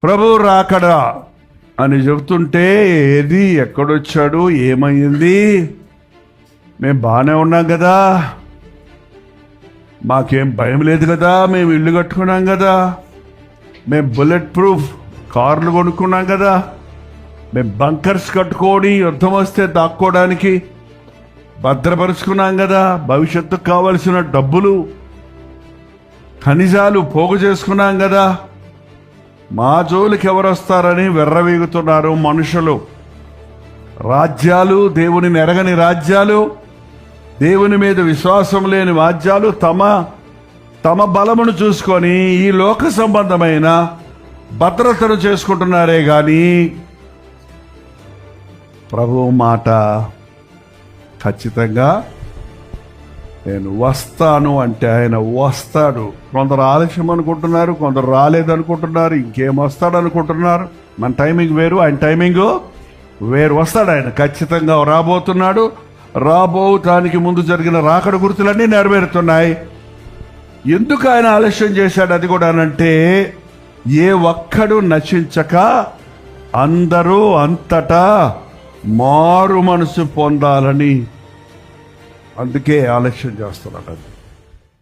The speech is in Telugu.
ప్రభు రాకడా అని చెబుతుంటే ఏది ఎక్కడొచ్చాడు, ఏమైంది, మేము బాగానే ఉన్నాం కదా, మాకేం భయం లేదు కదా, మేము ఇల్లు కట్టుకున్నాం కదా, మేము బుల్లెట్ ప్రూఫ్ కార్లు కొనుక్కున్నాం కదా, మేము బంకర్స్ కట్టుకొని యుద్ధం వస్తే దాక్కోవడానికి భద్రపరుచుకున్నాం కదా, భవిష్యత్తుకు కావలసిన డబ్బులు ఖనిజాలు పోగు చేసుకున్నాం కదా, మా జోలికి ఎవరు వస్తారని వెర్రవీగుతున్నారు మనుషులు. రాజ్యాలు, దేవుని ఎరగని రాజ్యాలు, దేవుని మీద విశ్వాసం లేని రాజ్యాలు తమ బలమును చూసుకొని ఈ లోక సంబంధమైన భద్రతను చేసుకుంటున్నారే కానీ ప్రభువు మాట ఖచ్చితంగా నేను వస్తాను అంటే ఆయన వస్తాడు. కొందరు ఆలస్యం అనుకుంటున్నారు, కొందరు రాలేదనుకుంటున్నారు, ఇంకేం వస్తాడు అనుకుంటున్నారు. మన టైమింగ్ వేరు, ఆయన టైమింగ్ వేరు. వస్తాడు ఆయన, ఖచ్చితంగా రాబోతున్నాడు. రాబోతానికి ముందు జరిగిన రాకడ గుర్తులన్నీ నెరవేరుతున్నాయి. ఎందుకు ఆయన ఆలస్యం చేశాడు అది కూడానంటే, ఏ ఒక్కడు నశించక అందరూ అంతటా మారు మనసు పొందాలని, అందుకే ఆలస్యం చేస్తున్నాడు.